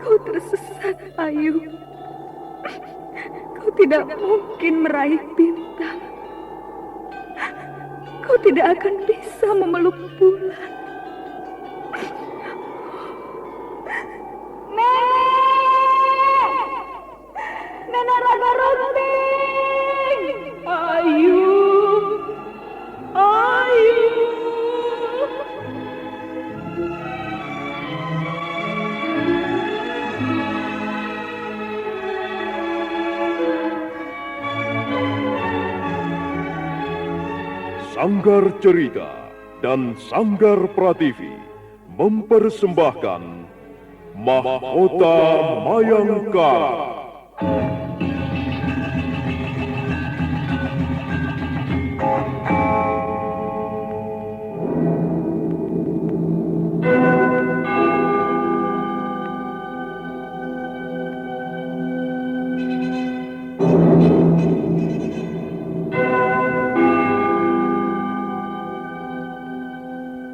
Kau tersesat, Ayu. Kau tidak mungkin meraih bintang. Kau tidak akan bisa memeluk bulan. Nenek Raga Runting! Ayu! Ayu! Sanggar Cerita dan Sanggar Prativi mempersembahkan Mahkota Mayangkara.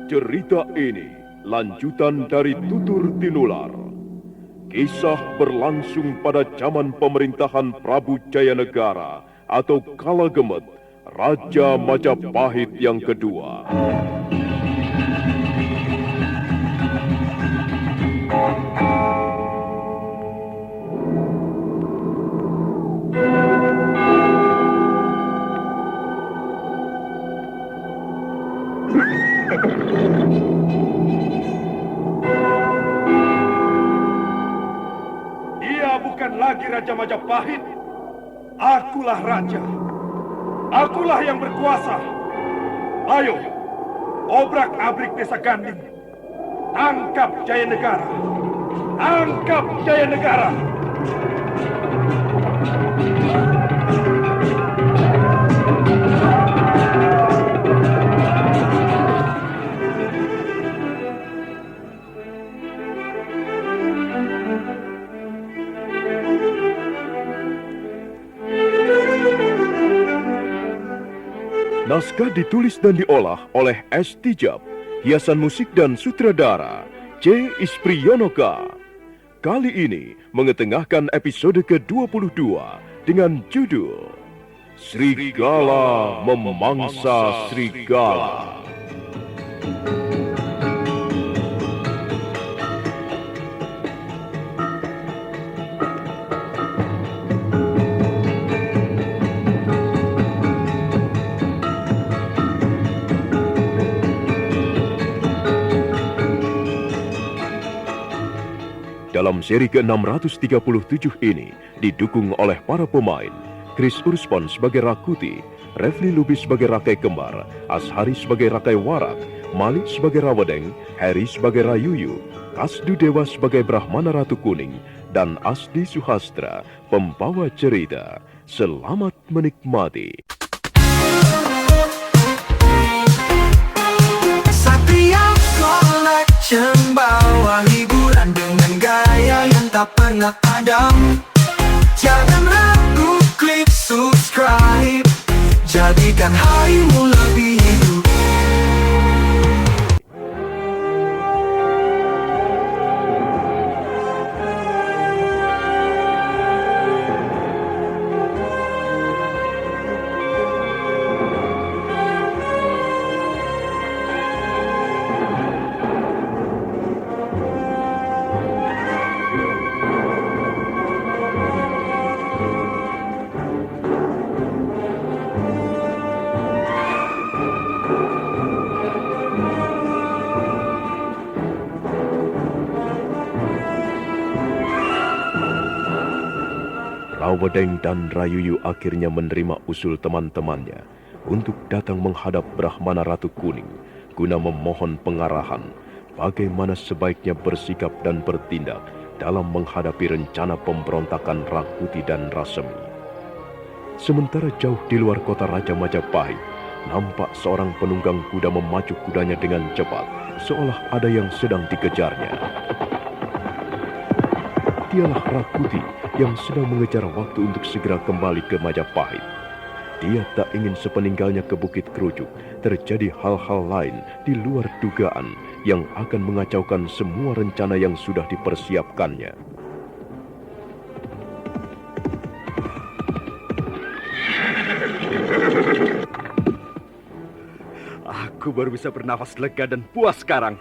Cerita ini lanjutan dari Tutur Tinular. Kisah berlangsung pada zaman pemerintahan Prabu Jayanegara atau Kala Gemet, Raja Majapahit yang kedua. Dia bukan lagi Raja Majapahit. Akulah raja. Akulah yang berkuasa. Ayo, obrak-abrik desa Ganding. Tangkap Jayanegara. Tangkap Jayanegara. Naskah ditulis dan diolah oleh S. Tijab, hiasan musik dan sutradara C. Ispriyonoka. Kali ini mengetengahkan episode ke-22 dengan judul Serigala Memangsa Serigala. Dalam seri ke-637 ini didukung oleh para pemain Chris Urspon sebagai Rakuti, Refli Lubis sebagai Rakai Kembar, Ashari sebagai Rakai Warak, Malik sebagai Rawadeng, Heri sebagai Rayuyu, Kasdu Dewa sebagai Brahmana Ratu Kuning, dan Asdi Suhastra, pembawa cerita. Selamat menikmati. Satria Collection bawa hiburan dengan gaya yang tak pernah padam. Jangan ragu, klik subscribe, jadikan harimu lebih hidup. Rawadeng dan Rayuyu akhirnya menerima usul teman-temannya untuk datang menghadap Brahmana Ratu Kuning guna memohon pengarahan bagaimana sebaiknya bersikap dan bertindak dalam menghadapi rencana pemberontakan Rakuti dan Rasemi. Sementara jauh di luar kota Raja Majapahit, nampak seorang penunggang kuda memacu kudanya dengan cepat, seolah ada yang sedang dikejarnya. Dialah Rakuti yang sedang mengejar waktu untuk segera kembali ke Majapahit. Dia tak ingin sepeninggalnya ke Bukit Kerujuk terjadi hal-hal lain di luar dugaan yang akan mengacaukan semua rencana yang sudah dipersiapkannya. Aku baru bisa bernafas lega dan puas sekarang.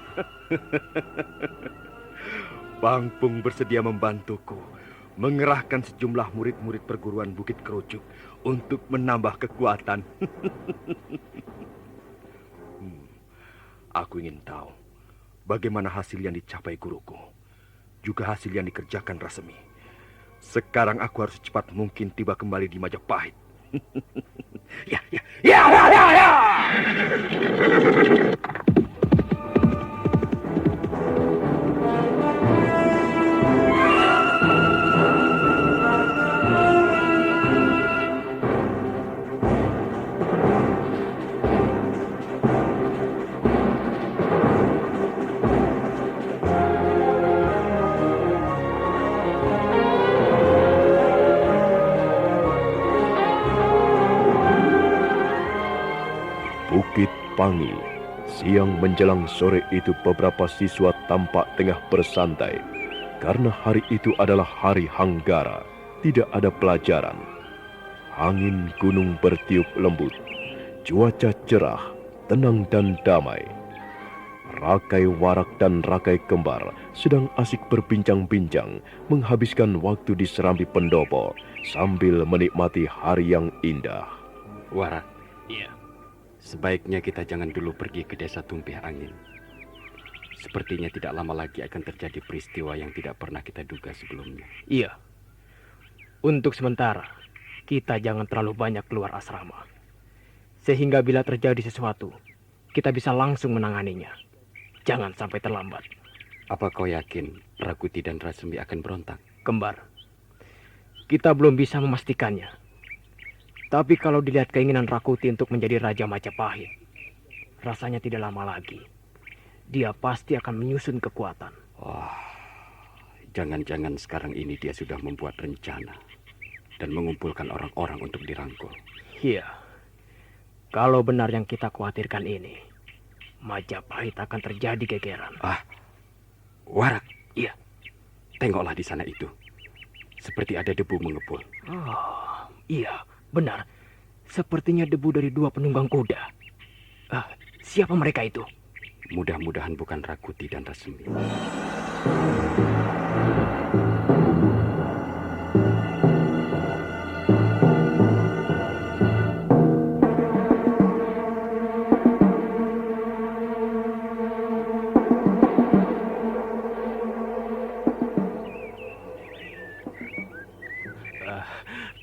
Bang Pung bersedia membantuku mengerahkan sejumlah murid-murid perguruan Bukit Kerucuk untuk menambah kekuatan. Aku ingin tahu bagaimana hasil yang dicapai guruku, juga hasil yang dikerjakan Rasemi. Sekarang aku harus secepat mungkin tiba kembali di Majapahit. Ya. Bukit Pangi. Siang menjelang sore itu beberapa siswa tampak tengah bersantai. Karena hari itu adalah hari Hanggara, tidak ada pelajaran. Angin gunung bertiup lembut. Cuaca cerah, tenang dan damai. Rakai Warak dan Rakai Kembar sedang asik berbincang-bincang menghabiskan waktu di serambi pendopo sambil menikmati hari yang indah. Warak. Iya. Sebaiknya kita jangan dulu pergi ke desa Tumpih Angin. Sepertinya tidak lama lagi akan terjadi peristiwa yang tidak pernah kita duga sebelumnya. Iya. Untuk sementara, kita jangan terlalu banyak keluar asrama. Sehingga bila terjadi sesuatu, kita bisa langsung menanganinya. Jangan sampai terlambat. Apa kau yakin Rakuti dan Rasemi akan berontak? Kembar, kita belum bisa memastikannya. Tapi kalau dilihat keinginan Rakuti untuk menjadi Raja Majapahit, rasanya tidak lama lagi. Dia pasti akan menyusun kekuatan. Wah, jangan-jangan sekarang ini dia sudah membuat rencana dan mengumpulkan orang-orang untuk dirangkul. Iya, kalau benar yang kita khawatirkan ini, Majapahit akan terjadi gegeran. Warak. Iya. Tengoklah di sana itu. Seperti ada debu mengepul. Oh, iya. Benar, sepertinya debu dari 2 penunggang kuda. Siapa mereka itu? Mudah-mudahan bukan Rakuti dan Rasemi.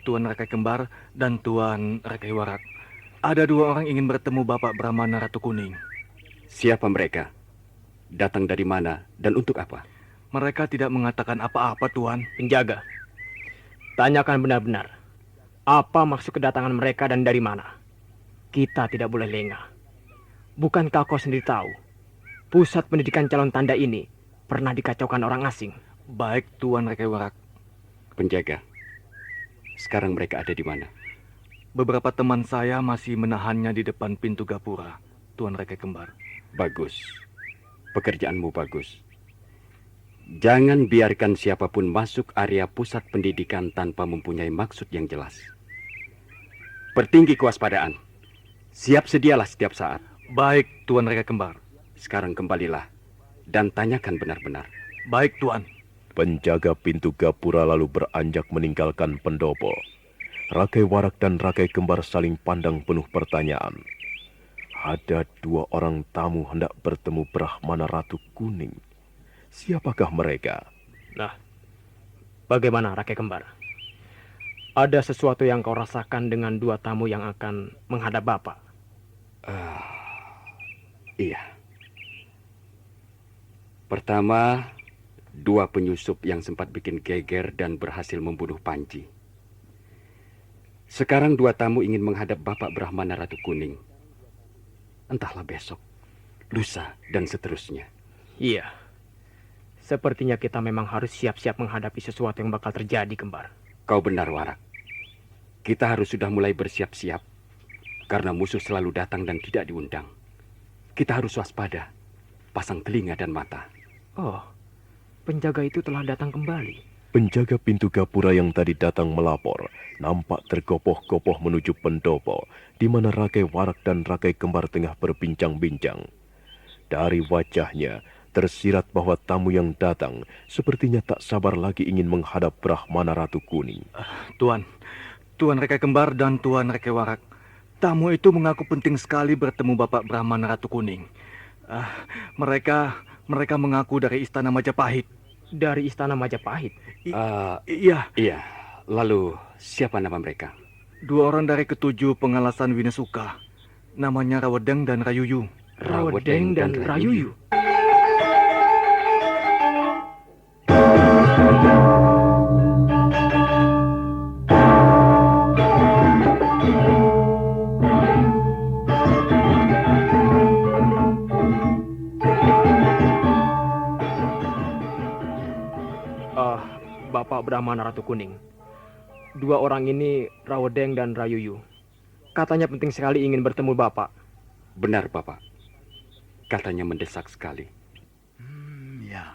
Tuan Rakai Kembar dan Tuan Rakai Warak. Ada 2 orang ingin bertemu Bapak Brahmana Ratu Kuning. Siapa mereka? Datang dari mana dan untuk apa? Mereka tidak mengatakan apa-apa, Tuan. Penjaga, tanyakan benar-benar. Apa maksud kedatangan mereka dan dari mana? Kita tidak boleh lengah. Bukankah kau sendiri tahu, pusat pendidikan calon tanda ini pernah dikacaukan orang asing? Baik, Tuan Rakai Warak. Penjaga, sekarang mereka ada di mana? Beberapa teman saya masih menahannya di depan pintu gapura, Tuan Rakai Kembar. Bagus. Pekerjaanmu bagus. Jangan biarkan siapapun masuk area pusat pendidikan tanpa mempunyai maksud yang jelas. Pertinggi kewaspadaan. Siap sedialah setiap saat. Baik, Tuan Rakai Kembar. Sekarang kembalilah dan tanyakan benar-benar. Baik, Tuan. Penjaga pintu gapura lalu beranjak meninggalkan pendopo. Rakai Warak dan Rakai Kembar saling pandang penuh pertanyaan. Ada 2 orang tamu hendak bertemu Brahmana Ratu Kuning. Siapakah mereka? Nah, bagaimana Rakai Kembar? Ada sesuatu yang kau rasakan dengan 2 tamu yang akan menghadap Bapak? Iya. Pertama, 2 penyusup yang sempat bikin geger dan berhasil membunuh Panji. Sekarang 2 tamu ingin menghadap Bapak Brahmana Ratu Kuning. Entahlah besok, lusa, dan seterusnya. Iya. Sepertinya kita memang harus siap-siap menghadapi sesuatu yang bakal terjadi, Kembar. Kau benar, Warak. Kita harus sudah mulai bersiap-siap. Karena musuh selalu datang dan tidak diundang. Kita harus waspada, pasang telinga dan mata. Oh, penjaga itu telah datang kembali. Penjaga pintu gapura yang tadi datang melapor nampak tergopoh-gopoh menuju pendopo di mana Rakai Warak dan Rakai Kembar tengah berbincang-bincang. Dari wajahnya tersirat bahwa tamu yang datang sepertinya tak sabar lagi ingin menghadap Brahmana Ratu Kuning. Tuan Rakai Kembar dan Tuan Rakai Warak, tamu itu mengaku penting sekali bertemu Bapak Brahmana Ratu Kuning. Mereka mengaku dari Istana Majapahit. Dari Istana Majapahit. Iya, Iya, lalu siapa nama mereka? 2 orang dari ke-7 pengalasan Winesuka. Namanya Rawedeng dan Rayuyu. Rawedeng dan Rayuyu. Bapak Brahmana Ratu Kuning. 2 orang ini Rawedeng dan Rayuyu. Katanya penting sekali ingin bertemu Bapak. Benar, Bapak. Katanya mendesak sekali. Ya.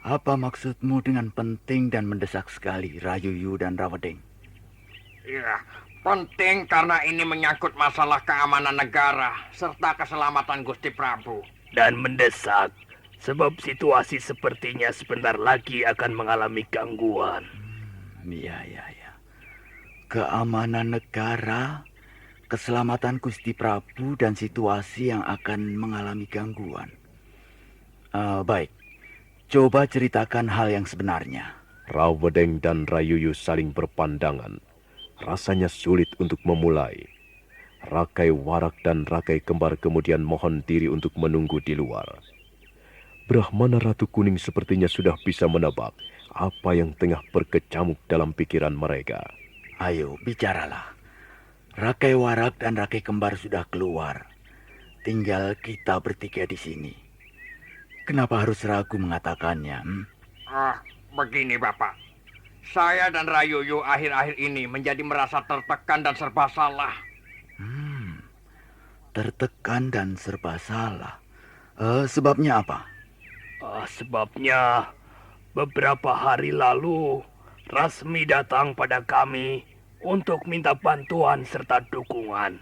Apa maksudmu dengan penting dan mendesak sekali, Rayuyu dan Rawedeng? Ya, penting karena ini menyangkut masalah keamanan negara serta keselamatan Gusti Prabu. Dan mendesak, sebab situasi sepertinya sebentar lagi akan mengalami gangguan. Ya. Keamanan negara, keselamatan Gusti Prabu, dan situasi yang akan mengalami gangguan. Baik, coba ceritakan hal yang sebenarnya. Rawedeng dan Rayuyu saling berpandangan. Rasanya sulit untuk memulai. Rakai Warak dan Rakai Kembar kemudian mohon diri untuk menunggu di luar. Brahmana Ratu Kuning sepertinya sudah bisa menebak apa yang tengah berkecamuk dalam pikiran mereka. Ayo, bicaralah. Rakai Warak dan Rakai Kembar sudah keluar. Tinggal kita bertiga di sini. Kenapa harus ragu mengatakannya? Begini Bapak. Saya dan Rayuyu akhir-akhir ini menjadi merasa tertekan dan serba salah. Tertekan dan serba salah. Sebabnya apa? Sebabnya, beberapa hari lalu, Rasmi datang pada kami untuk minta bantuan serta dukungan.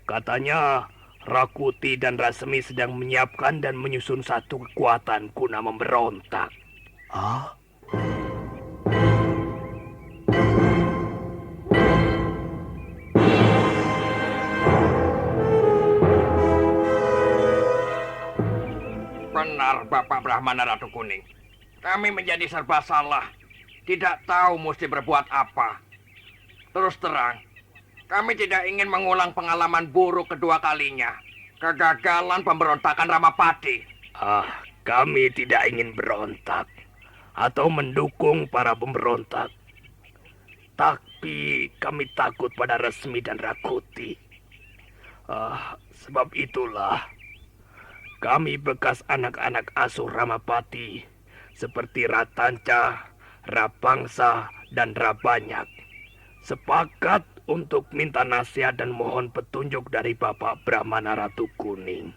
Katanya, Rakuti dan Rasmi sedang menyiapkan dan menyusun satu kekuatan guna memberontak. Benar Bapak Brahmana Ratu Kuning. Kami menjadi serba salah. Tidak tahu mesti berbuat apa. Terus terang, kami tidak ingin mengulang pengalaman buruk kedua kalinya. Kegagalan pemberontakan Ramapati. Kami tidak ingin berontak atau mendukung para pemberontak. Tapi kami takut pada Rasmi dan Rakuti. Sebab itulah kami bekas anak-anak asuh Ramapati seperti Ratanca, Rabangsa, dan Rabanyak sepakat untuk minta nasihat dan mohon petunjuk dari Bapak Brahmana Ratu Kuning.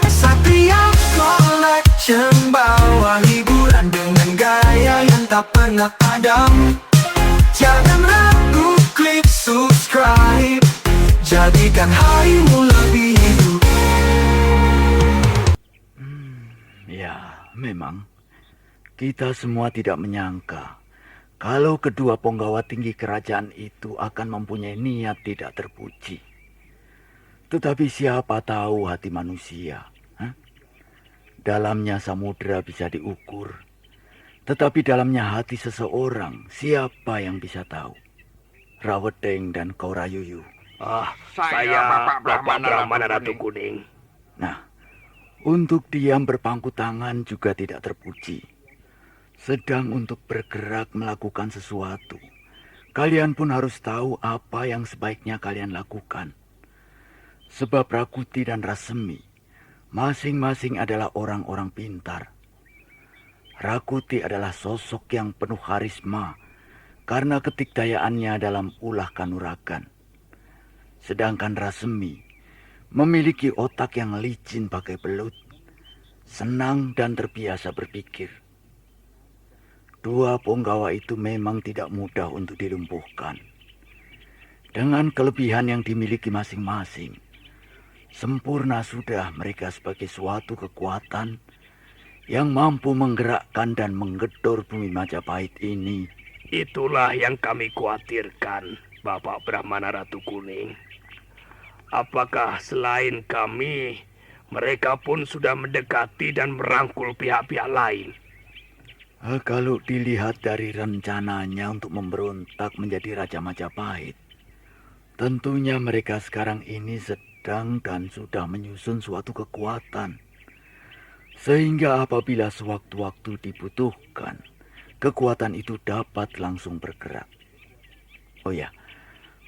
Satria Collection bawa hiburan dengan gaya yang tak pernah padam. Jangan ragu, klik subscribe. Jadikan harimu lebih hidup. Ya, memang kita semua tidak menyangka kalau kedua penggawa tinggi kerajaan itu akan mempunyai niat tidak terpuji. Tetapi siapa tahu hati manusia? Dalamnya samudera bisa diukur, tetapi dalamnya hati seseorang siapa yang bisa tahu? Rawedeng dan kau Rayuyu. Saya Bapak Brahmana Ratu Kuning. Nah, untuk diam berpangku tangan juga tidak terpuji. Sedang untuk bergerak melakukan sesuatu, kalian pun harus tahu apa yang sebaiknya kalian lakukan. Sebab Rakuti dan Rasemi masing-masing adalah orang-orang pintar. Rakuti adalah sosok yang penuh karisma karena ketikdayaannya dalam ulah kanuragan. Sedangkan Rasemi memiliki otak yang licin bagai belut. senang dan terbiasa berpikir. Dua punggawa itu memang tidak mudah untuk dilumpuhkan. Dengan kelebihan yang dimiliki masing-masing, sempurna sudah mereka sebagai suatu kekuatan yang mampu menggerakkan dan menggedor bumi Majapahit ini. Itulah yang kami khawatirkan, Bapak Brahmana Ratu Kuning. Apakah selain kami, mereka pun sudah mendekati dan merangkul pihak-pihak lain? Kalau dilihat dari rencananya untuk memberontak menjadi Raja Majapahit, tentunya mereka sekarang ini sedang dan sudah menyusun suatu kekuatan. Sehingga apabila sewaktu-waktu dibutuhkan, kekuatan itu dapat langsung bergerak. Oh ya,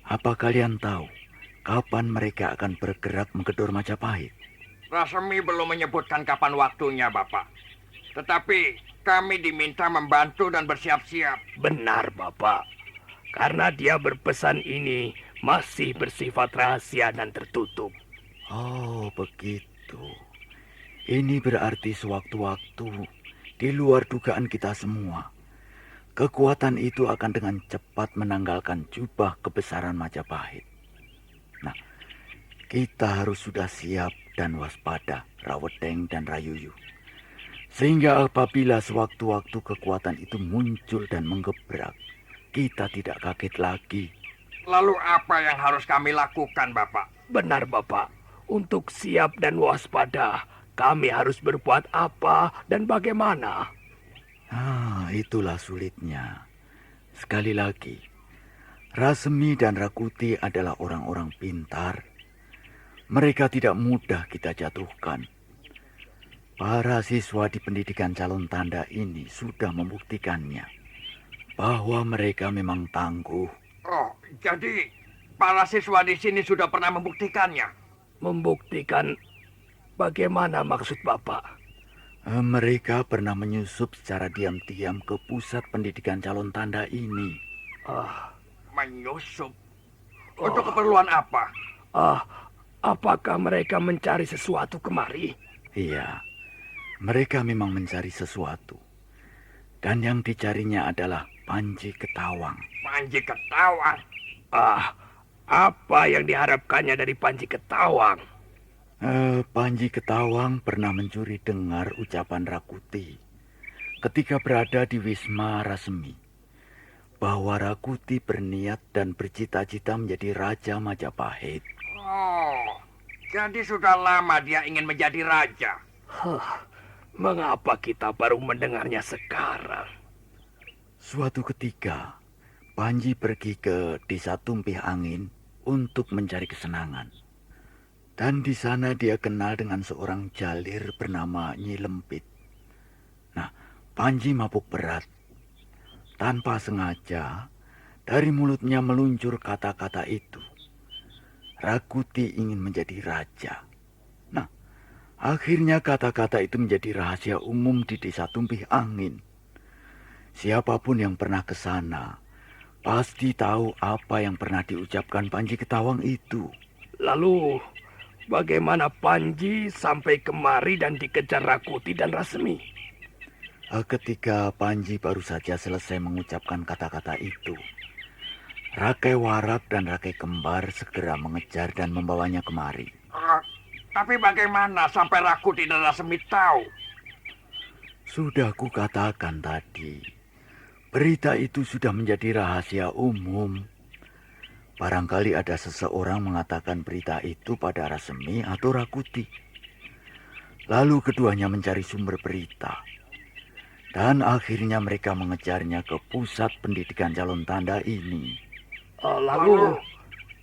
apa kalian tahu kapan mereka akan bergerak menggedor Majapahit? Rasemi belum menyebutkan kapan waktunya, Bapak. Tetapi kami diminta membantu dan bersiap-siap. Benar, Bapak. Karena dia berpesan ini masih bersifat rahasia dan tertutup. Oh, begitu. Ini berarti sewaktu-waktu, di luar dugaan kita semua, kekuatan itu akan dengan cepat menanggalkan jubah kebesaran Majapahit. Nah, kita harus sudah siap dan waspada, Rawedeng dan Rayuyu. Sehingga apabila sewaktu-waktu kekuatan itu muncul dan menggebrak, kita tidak kaget lagi. Lalu apa yang harus kami lakukan, Bapak? Benar, Bapak. Untuk siap dan waspada, kami harus berbuat apa dan bagaimana? Itulah sulitnya. Sekali lagi, Rasemi dan Rakuti adalah orang-orang pintar. Mereka tidak mudah kita jatuhkan. Para siswa di pendidikan calon tanda ini sudah membuktikannya bahwa mereka memang tangguh. Oh, jadi para siswa di sini sudah pernah membuktikannya? Membuktikan bagaimana maksud Bapak? Mereka pernah menyusup secara diam-diam ke pusat pendidikan calon tanda ini. Menyusup? Untuk keperluan apa? Apakah mereka mencari sesuatu kemari? Iya, mereka memang mencari sesuatu. Dan yang dicarinya adalah Panji Ketawang. Panji Ketawang? Apa yang diharapkannya dari Panji Ketawang? Panji Ketawang pernah mencuri dengar ucapan Rakuti ketika berada di Wisma Rasemi, bahwa Rakuti berniat dan bercita-cita menjadi Raja Majapahit. Oh, jadi sudah lama dia ingin menjadi raja. Mengapa kita baru mendengarnya sekarang? Suatu ketika, Panji pergi ke desa Tumpih Angin untuk mencari kesenangan. Dan di sana dia kenal dengan seorang jalir bernama Nyi Lempit. Nah, Panji mabuk berat. Tanpa sengaja, dari mulutnya meluncur kata-kata itu. Rakuti ingin menjadi raja. Nah, akhirnya kata-kata itu menjadi rahasia umum di desa Tumpih Angin. Siapapun yang pernah ke sana, pasti tahu apa yang pernah diucapkan Panji Ketawang itu. Lalu, bagaimana Panji sampai kemari dan dikejar Rakuti dan Rasemi? Ketika Panji baru saja selesai mengucapkan kata-kata itu, Rakai Warak dan Rakai Kembar segera mengejar dan membawanya kemari. Tapi bagaimana sampai Rakuti dan Rasemi tahu? Sudah kukatakan tadi, berita itu sudah menjadi rahasia umum. Barangkali ada seseorang mengatakan berita itu pada Rasemi atau Rakuti. Lalu keduanya mencari sumber berita. Dan akhirnya mereka mengejarnya ke pusat pendidikan calon tanda ini. Lalu,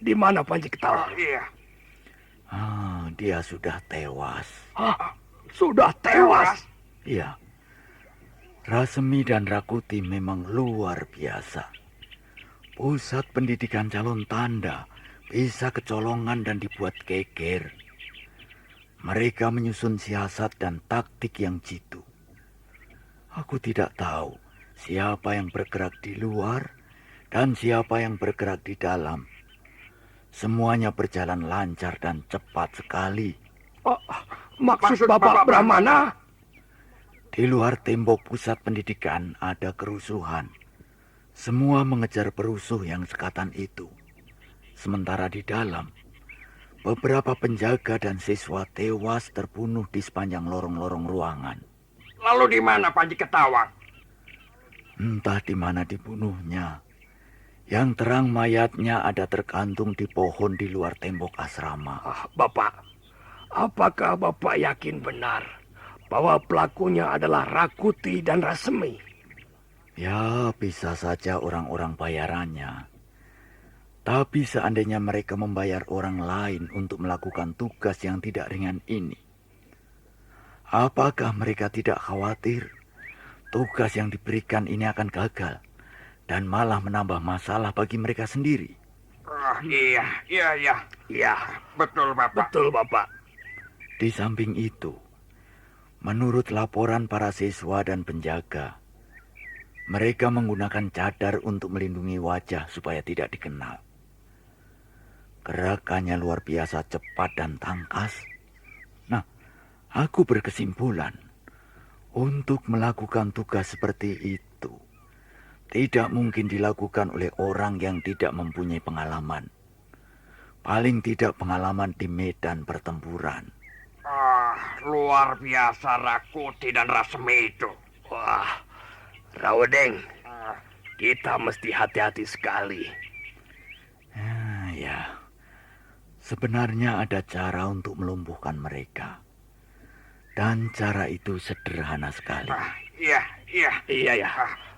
di mana Panji Ketawang? Iya. Dia sudah tewas. Sudah tewas? Iya. Rasemi dan Rakuti memang luar biasa. Pusat pendidikan calon tanda bisa kecolongan dan dibuat geger. Mereka menyusun siasat dan taktik yang jitu. Aku tidak tahu siapa yang bergerak di luar dan siapa yang bergerak di dalam. Semuanya berjalan lancar dan cepat sekali. Maksud Bapak Brahmana? Di luar tembok pusat pendidikan ada kerusuhan. Semua mengejar perusuh yang sekatan itu. Sementara di dalam, beberapa penjaga dan siswa tewas terbunuh di sepanjang lorong-lorong ruangan. Lalu di mana Panji Ketawang? Entah di mana dibunuhnya. Yang terang mayatnya ada tergantung di pohon di luar tembok asrama. Bapak, apakah Bapak yakin benar bahwa pelakunya adalah Rakuti dan Rasemi? Ya, bisa saja orang-orang bayarannya. Tapi seandainya mereka membayar orang lain untuk melakukan tugas yang tidak ringan ini, apakah mereka tidak khawatir tugas yang diberikan ini akan gagal dan malah menambah masalah bagi mereka sendiri? Iya, betul Bapak. Betul Bapak. Di samping itu, menurut laporan para siswa dan penjaga, mereka menggunakan cadar untuk melindungi wajah supaya tidak dikenal. Gerakannya luar biasa cepat dan tangkas. Nah, aku berkesimpulan untuk melakukan tugas seperti itu tidak mungkin dilakukan oleh orang yang tidak mempunyai pengalaman. Paling tidak pengalaman di medan pertempuran. Luar biasa Rakuti dan Rasemi itu. Wah, Rawedeng, kita mesti hati-hati sekali. Ya, sebenarnya ada cara untuk melumpuhkan mereka. Dan cara itu sederhana sekali. Iya.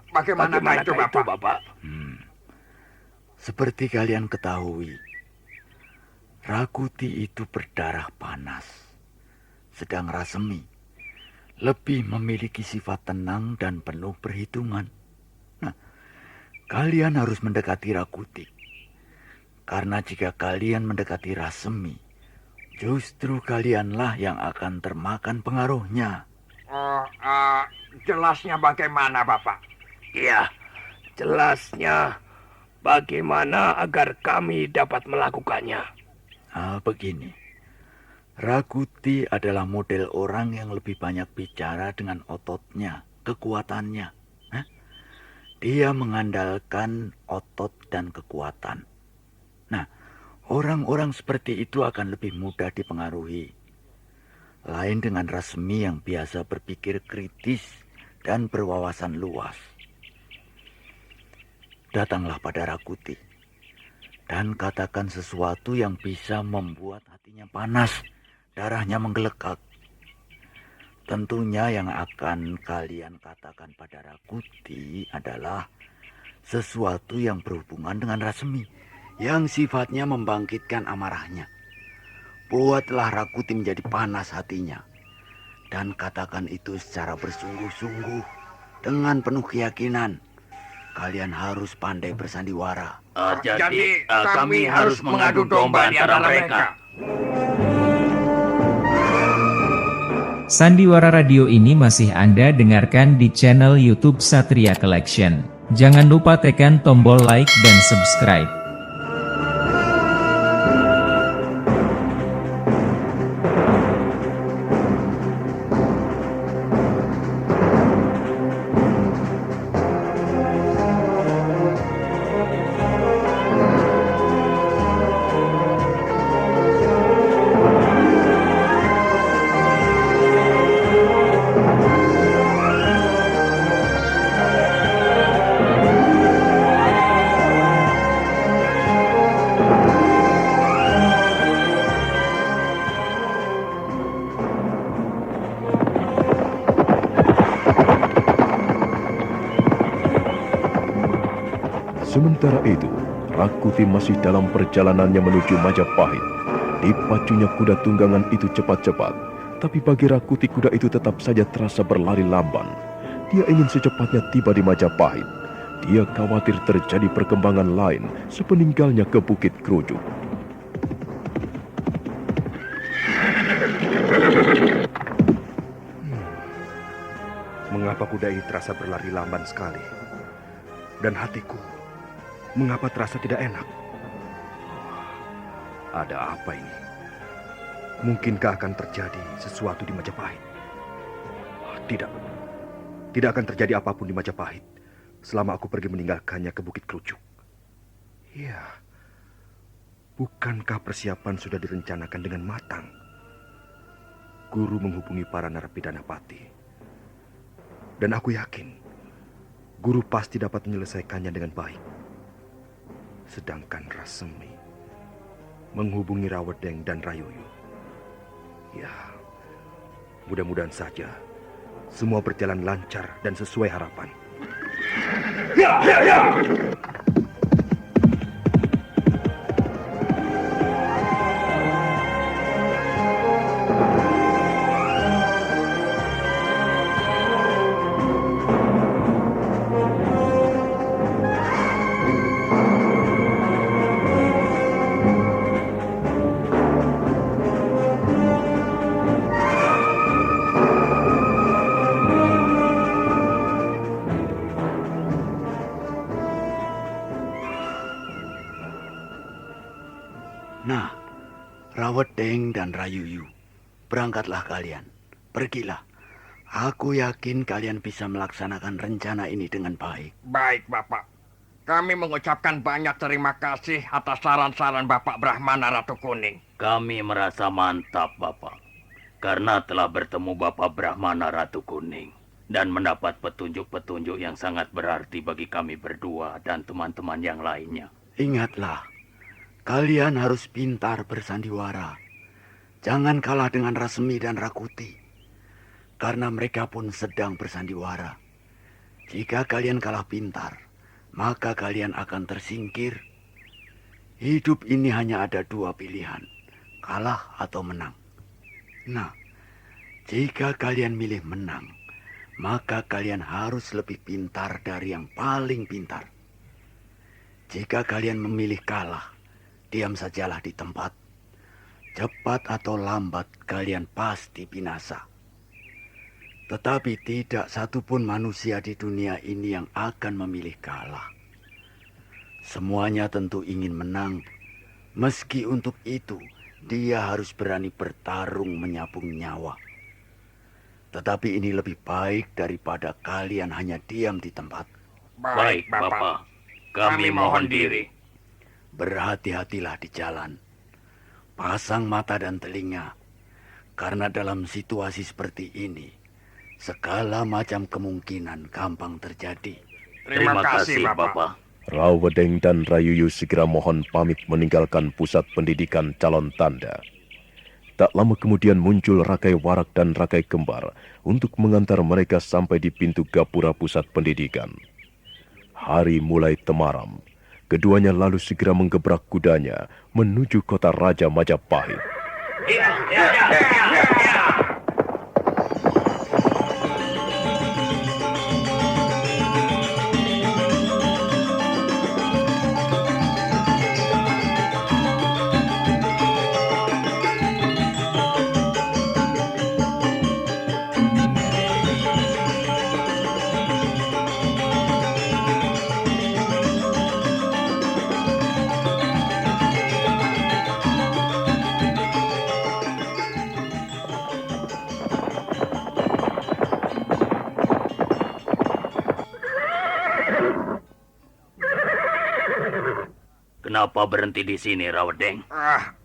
Bagaimana itu Bapak? Seperti kalian ketahui, Rakuti itu berdarah panas. Sedang Rasemi lebih memiliki sifat tenang dan penuh perhitungan. Nah, kalian harus mendekati Rakuti. Karena jika kalian mendekati Rasemi, justru kalianlah yang akan termakan pengaruhnya. Jelasnya bagaimana Bapak? Iya, jelasnya bagaimana agar kami dapat melakukannya. Begini. Rakuti adalah model orang yang lebih banyak bicara dengan ototnya, kekuatannya. Dia mengandalkan otot dan kekuatan. Nah, orang-orang seperti itu akan lebih mudah dipengaruhi. Lain dengan Rasemi yang biasa berpikir kritis dan berwawasan luas. Datanglah pada Rakuti dan katakan sesuatu yang bisa membuat hatinya panas, darahnya menggelegak. Tentunya yang akan kalian katakan pada Rakuti adalah sesuatu yang berhubungan dengan Rasemi, yang sifatnya membangkitkan amarahnya. Buatlah Rakuti menjadi panas hatinya, dan katakan itu secara bersungguh-sungguh, dengan penuh keyakinan. Kalian harus pandai bersandiwara. Jadi kami harus mengadu domba di antara mereka. Sandiwara Radio ini masih Anda dengarkan di channel YouTube Satria Collection. Jangan lupa tekan tombol like dan subscribe. Sementara itu, Rakuti masih dalam perjalanannya menuju Majapahit. Dipacunya kuda tunggangan itu cepat-cepat, tapi bagi Rakuti kuda itu tetap saja terasa berlari lamban. Dia ingin secepatnya tiba di Majapahit. Dia khawatir terjadi perkembangan lain sepeninggalnya ke Bukit Kerujuk. Mengapa kuda ini terasa berlari lamban sekali? Dan hatiku, mengapa terasa tidak enak? Ada apa ini? Mungkinkah akan terjadi sesuatu di Majapahit? Tidak, tidak akan terjadi apapun di Majapahit selama aku pergi meninggalkannya ke Bukit Kerucuk. Ya, bukankah persiapan sudah direncanakan dengan matang? Guru menghubungi para narapidana Pati. Dan aku yakin, Guru pasti dapat menyelesaikannya dengan baik. Sedangkan Rasemi menghubungi Rawedeng dan Rayuyu. Ya, mudah-mudahan saja semua berjalan lancar dan sesuai harapan. Ya, ya, ya! Nah, Rawedeng dan Rayuyu, berangkatlah kalian. Pergilah. Aku yakin kalian bisa melaksanakan rencana ini dengan baik. Baik, Bapak. Kami mengucapkan banyak terima kasih atas saran-saran Bapak Brahmana Ratu Kuning. Kami merasa mantap, Bapak. Karena telah bertemu Bapak Brahmana Ratu Kuning dan mendapat petunjuk-petunjuk yang sangat berarti bagi kami berdua dan teman-teman yang lainnya. Ingatlah, kalian harus pintar bersandiwara. Jangan kalah dengan Rasemi dan Rakuti. Karena mereka pun sedang bersandiwara. Jika kalian kalah pintar, maka kalian akan tersingkir. Hidup ini hanya ada dua pilihan, kalah atau menang. Nah, jika kalian milih menang, maka kalian harus lebih pintar dari yang paling pintar. Jika kalian memilih kalah, diam sajalah di tempat. Cepat atau lambat kalian pasti binasa. Tetapi tidak satupun manusia di dunia ini yang akan memilih kalah. Semuanya tentu ingin menang. Meski untuk itu, dia harus berani bertarung menyabung nyawa. Tetapi ini lebih baik daripada kalian hanya diam di tempat. Baik, Bapak. Kami mohon diri. Berhati-hatilah di jalan. Pasang mata dan telinga. Karena dalam situasi seperti ini, segala macam kemungkinan gampang terjadi. Terima kasih, Bapak. Rawedeng dan Rayuyu segera mohon pamit meninggalkan pusat pendidikan Calon Tanda. Tak lama kemudian muncul Rakai Warak dan Rakai Kembar untuk mengantar mereka sampai di pintu gapura pusat pendidikan. Hari mulai temaram. Keduanya lalu segera menggebrak kudanya menuju kota Raja Majapahit. Kenapa berhenti di sini, Rawedeng?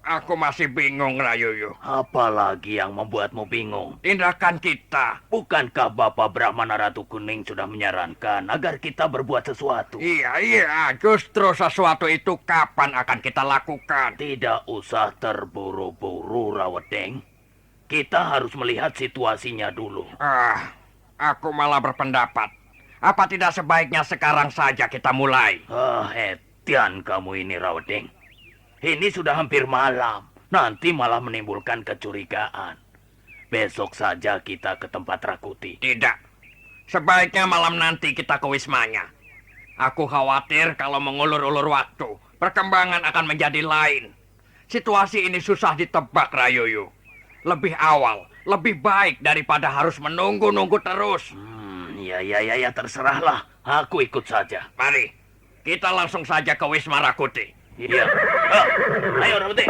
Aku masih bingung, Rayuyu. Apalagi yang membuatmu bingung? Tindakan kita. Bukankah Bapak Brahmana Ratu Kuning sudah menyarankan agar kita berbuat sesuatu? Iya. Justru sesuatu itu kapan akan kita lakukan? Tidak usah terburu-buru, Rawedeng. Kita harus melihat situasinya dulu. Aku malah berpendapat. Apa tidak sebaiknya sekarang saja kita mulai? Hetian kamu ini, Rawedeng. Ini sudah hampir malam. Nanti malah menimbulkan kecurigaan. Besok saja kita ke tempat Rakuti. Tidak. Sebaiknya malam nanti kita ke wismanya. Aku khawatir kalau mengulur-ulur waktu, perkembangan akan menjadi lain. Situasi ini susah ditebak, Rayuyu. Lebih awal, lebih baik daripada harus menunggu-nunggu terus. Ya, terserahlah. Aku ikut saja. Mari, kita langsung saja ke Wisma Rakuti. Iya. Ayo, Rakuti.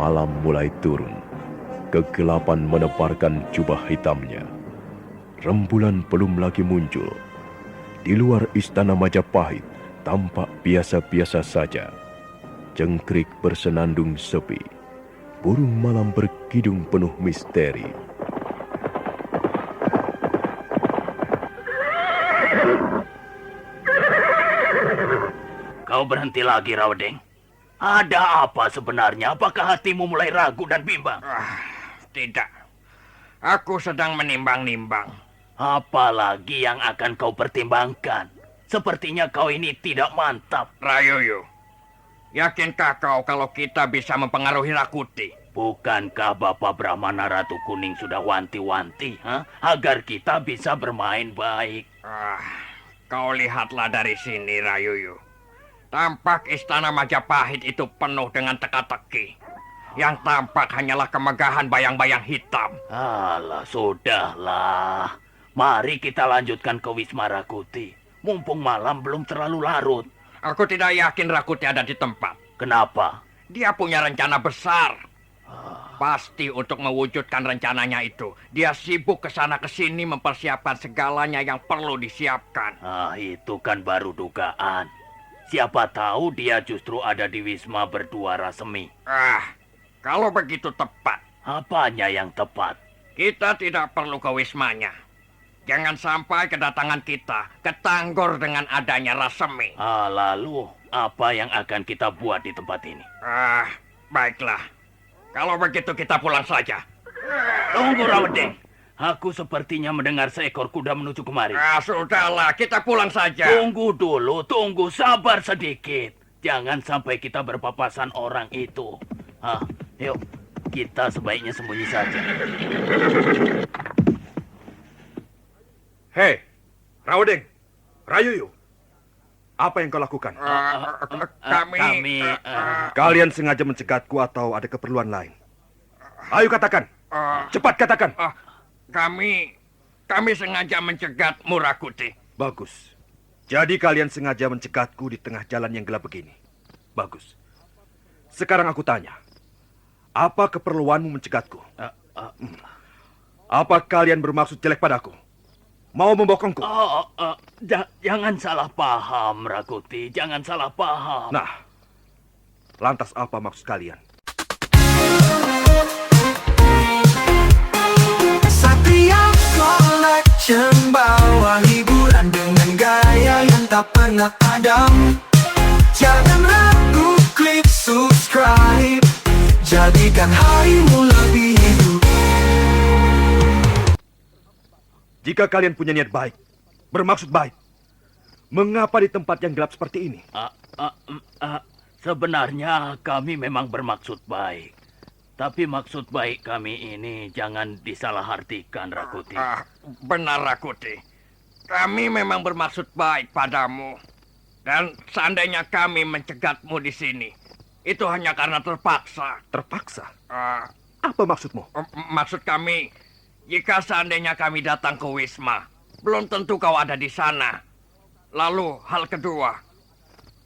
Malam mulai turun. Kegelapan menebarkan jubah hitamnya. Rembulan belum lagi muncul. Di luar istana Majapahit tampak biasa-biasa saja. Jengkrik bersenandung sepi. Burung malam berkidung penuh misteri. Kau berhenti lagi, Rawadeng. Ada apa sebenarnya? Apakah hatimu mulai ragu dan bimbang? Tidak. Aku sedang menimbang-nimbang. Apalagi yang akan kau pertimbangkan? Sepertinya kau ini tidak mantap. Rayuyu, yakinkah kau kalau kita bisa mempengaruhi Rakuti? Bukankah Bapak Brahmana Ratu Kuning sudah wanti-wanti, agar kita bisa bermain baik? Kau lihatlah dari sini, Rayuyu. Tampak istana Majapahit itu penuh dengan teka-teki. Yang tampak hanyalah kemegahan bayang-bayang hitam. Alah, sudahlah. Mari kita lanjutkan ke Wisma Rakuti. Mumpung malam belum terlalu larut. Aku tidak yakin Rakuti ada di tempat. Kenapa? Dia punya rencana besar. Pasti untuk mewujudkan rencananya itu, dia sibuk ke sana ke sini mempersiapkan segalanya yang perlu disiapkan. Itu kan baru dugaan. Siapa tahu dia justru ada di Wisma berdua Rasemi. Kalau begitu tepat. Apanya yang tepat? Kita tidak perlu ke Wismanya. Jangan sampai kedatangan kita ketanggor dengan adanya Rasemi. Lalu apa yang akan kita buat di tempat ini? Baiklah. Kalau begitu kita pulang saja. Tunggu, Rawadeng. Aku sepertinya mendengar seekor kuda menuju kemari. Sudahlah, kita pulang saja. Tunggu dulu, tunggu, sabar sedikit. Jangan sampai kita berpapasan orang itu. Yuk, kita sebaiknya sembunyi saja. Hei, Rawadeng, Rayuyu, apa yang kau lakukan? Kalian sengaja mencegatku atau ada keperluan lain? Ayo katakan, cepat katakan. Kami sengaja mencegatmu, Rakuti. Bagus. Jadi kalian sengaja mencegatku di tengah jalan yang gelap begini. Bagus. Sekarang aku tanya, apa keperluanmu mencegatku? Apa kalian bermaksud jelek padaku? Mau membokongku? Jangan salah paham, Rakuti. Jangan salah paham. Nah, lantas apa maksud kalian? Satria Collection bawa hiburan dengan gaya yang tak pernah padam. Jangan ragu, klik subscribe. Jadikan harimu lebih hidup. Jika kalian punya niat baik, bermaksud baik, mengapa di tempat yang gelap seperti ini? Sebenarnya kami memang bermaksud baik. Tapi maksud baik kami ini jangan disalahartikan, Rakuti. Benar, Rakuti. Kami memang bermaksud baik padamu. Dan seandainya kami mencegatmu di sini, itu hanya karena terpaksa. Terpaksa? Apa maksudmu? Maksud kami, jika seandainya kami datang ke Wisma, belum tentu kau ada di sana. Lalu hal kedua,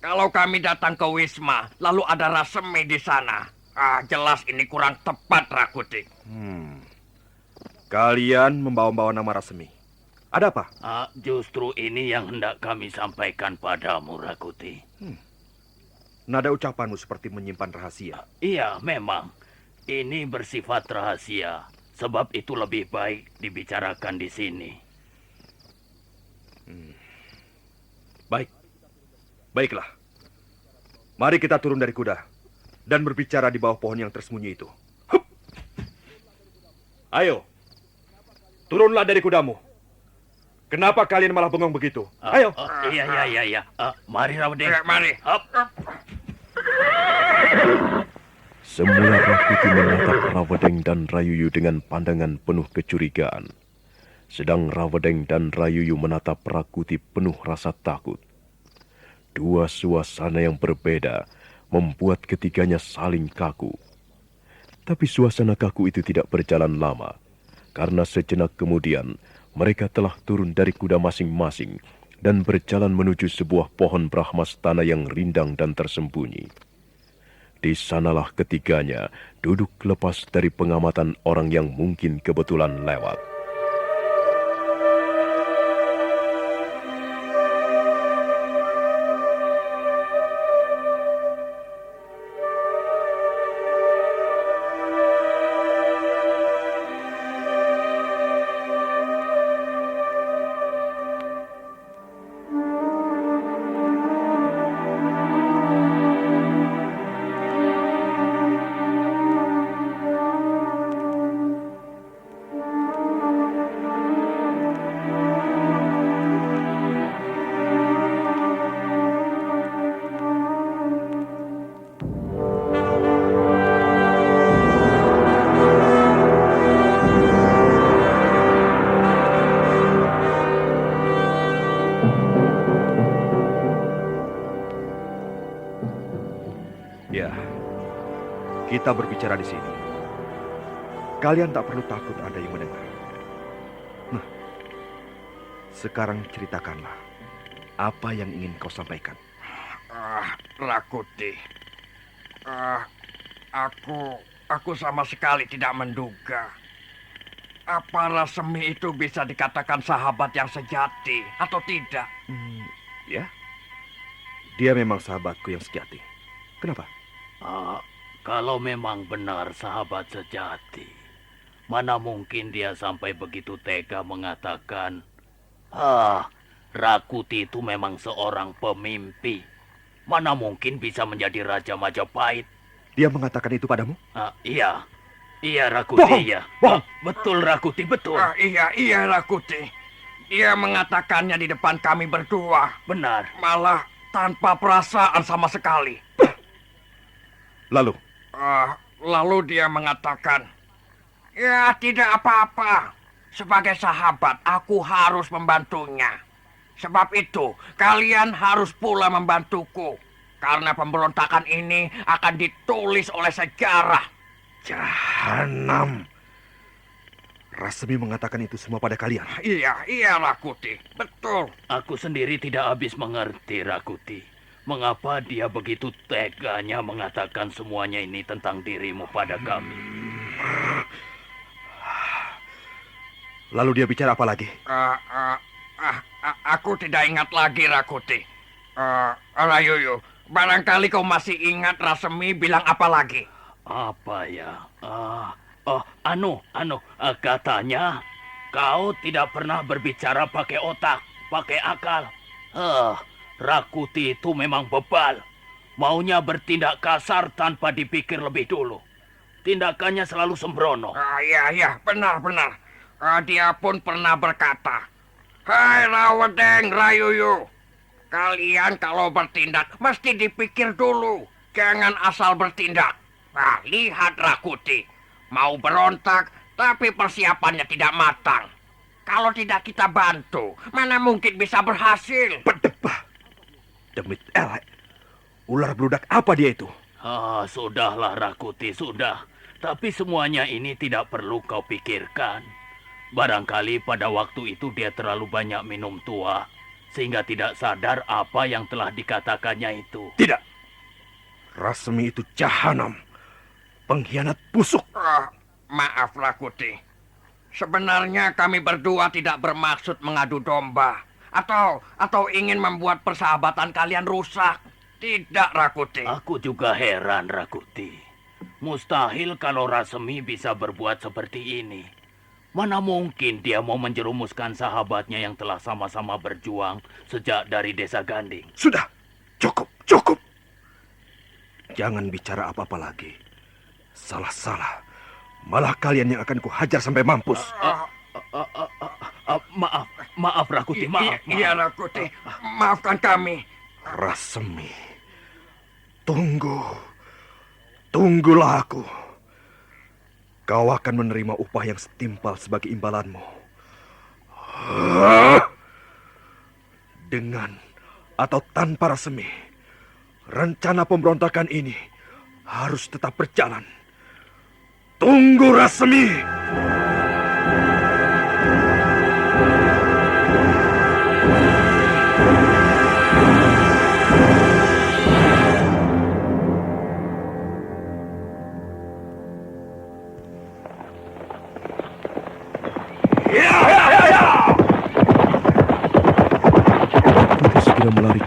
kalau kami datang ke Wisma, lalu ada Rasemi di sana. Jelas ini kurang tepat, Rakuti. Kalian membawa-bawa nama Rasemi. Ada apa? Justru ini yang hendak kami sampaikan padamu, Rakuti. Nada ucapanmu seperti menyimpan rahasia. Iya, memang. Ini bersifat rahasia. Sebab itu lebih baik dibicarakan di sini. Baiklah. Mari kita turun dari kuda dan berbicara di bawah pohon yang tersembunyi itu. Hup. Ayo, turunlah dari kudamu. Kenapa kalian malah bengong begitu? Ayo. Iya. Mari, Rawadeng. Mari. Semula Rakuti menatap Rawadeng dan Rayuyu dengan pandangan penuh kecurigaan. Sedang Rawadeng dan Rayuyu menatap Rakuti penuh rasa takut. Dua suasana yang berbeda membuat ketiganya saling kaku. Tapi suasana kaku itu tidak berjalan lama, karena sejenak kemudian mereka telah turun dari kuda masing-masing dan berjalan menuju sebuah pohon Brahmastana yang rindang dan tersembunyi. Di sanalah ketiganya duduk lepas dari pengamatan orang yang mungkin kebetulan lewat. Ya, kita berbicara di sini. Kalian tak perlu takut ada yang mendengar. Nah, sekarang ceritakanlah apa yang ingin kau sampaikan. Rakuti, aku sama sekali tidak menduga apa Rasemi itu bisa dikatakan sahabat yang sejati atau tidak. Ya, dia memang sahabatku yang sejati. Kenapa? Kalau memang benar sahabat sejati, mana mungkin dia sampai begitu tega mengatakan, Rakuti itu memang seorang pemimpi. Mana mungkin bisa menjadi Raja Majapahit. Dia mengatakan itu padamu? Iya. Iya, Rakuti, bohong, iya. Bohong. Betul, Rakuti, betul. Iya, Rakuti. Dia mengatakannya di depan kami berdua. Benar. Malah tanpa perasaan sama sekali. Lalu? Lalu dia mengatakan, ya tidak apa-apa. Sebagai sahabat, aku harus membantunya. Sebab itu, kalian harus pula membantuku. Karena pemberontakan ini akan ditulis oleh sejarah. Jahanam. Rasemi mengatakan itu semua pada kalian. Iya, Rakuti. Betul. Aku sendiri tidak habis mengerti, Rakuti. Mengapa dia begitu teganya mengatakan semuanya ini tentang dirimu pada kami? Lalu dia bicara apa lagi? Aku tidak ingat lagi, Rakuti. Rayuyu, barangkali kau masih ingat Rasemi bilang apa lagi? Apa ya? Katanya kau tidak pernah berbicara pakai otak, pakai akal. Rakuti itu memang bebal. Maunya bertindak kasar tanpa dipikir lebih dulu. Tindakannya selalu sembrono. Iya, benar. Dia pun pernah berkata, "Hai Rawedeng, Rayuyu, kalian kalau bertindak mesti dipikir dulu. Jangan asal bertindak." Nah, lihat Rakuti. Mau berontak, tapi persiapannya tidak matang. Kalau tidak kita bantu, mana mungkin bisa berhasil. Berdebah. Demi elek. Ular beludak apa dia itu? Sudahlah Rakuti, sudah. Tapi semuanya ini tidak perlu kau pikirkan. Barangkali pada waktu itu dia terlalu banyak minum tua, sehingga tidak sadar apa yang telah dikatakannya itu. Tidak. Rasemi itu jahanam. Pengkhianat busuk. Maaf Rakuti. Sebenarnya kami berdua tidak bermaksud mengadu domba. Atau ingin membuat persahabatan kalian rusak. Tidak, Rakuti. Aku juga heran, Rakuti. Mustahil kalau Rasemi bisa berbuat seperti ini. Mana mungkin dia mau menjerumuskan sahabatnya yang telah sama-sama berjuang sejak dari desa Ganding. Sudah, cukup. Jangan bicara apa-apa lagi. Salah. Malah kalian yang akan kuhajar sampai mampus. Maaf Rakuti, maaf. Iya Rakuti, maafkan kami. Rasemi, tunggulah aku. Kau akan menerima upah yang setimpal sebagai imbalanmu. Dengan atau tanpa Rasemi, rencana pemberontakan ini harus tetap berjalan. Tunggu Rasemi!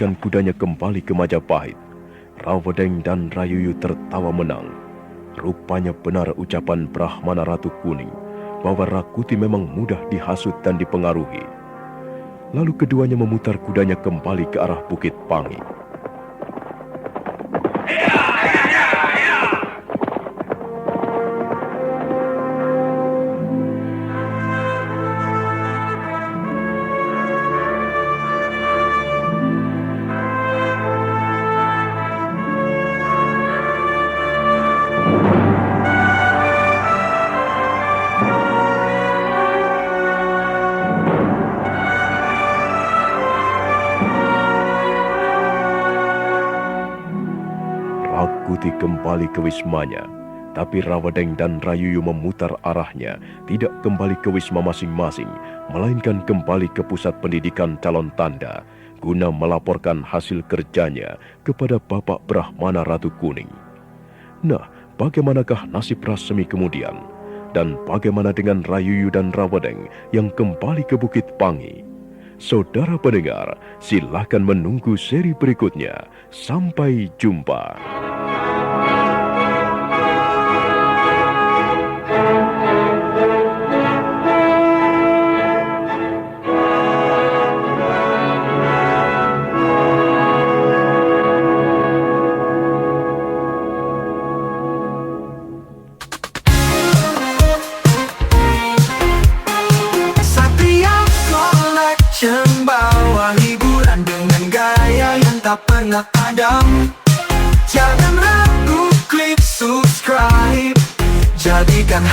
mengendalikan kudanya kembali ke Majapahit. Rawedeng dan Rayuyu tertawa menang. Rupanya benar ucapan Brahmana Ratu Kuning bahwa Rakuti memang mudah dihasut dan dipengaruhi. Lalu keduanya memutar kudanya kembali ke arah Bukit Pangi. Rakuti kembali ke wismanya, tapi Rawedeng dan Rayuyu memutar arahnya, tidak kembali ke wisma masing-masing, melainkan kembali ke pusat pendidikan calon tanda, guna melaporkan hasil kerjanya kepada Bapak Brahmana Ratu Kuning. Nah, bagaimanakah nasib Rasemi kemudian? Dan bagaimana dengan Rayuyu dan Rawedeng yang kembali ke Bukit Pangi? Saudara pendengar, silakan menunggu seri berikutnya. Sampai jumpa. Bawa hiburan dengan gaya yang tak pernah padam. Jangan ragu, klik subscribe, jadikan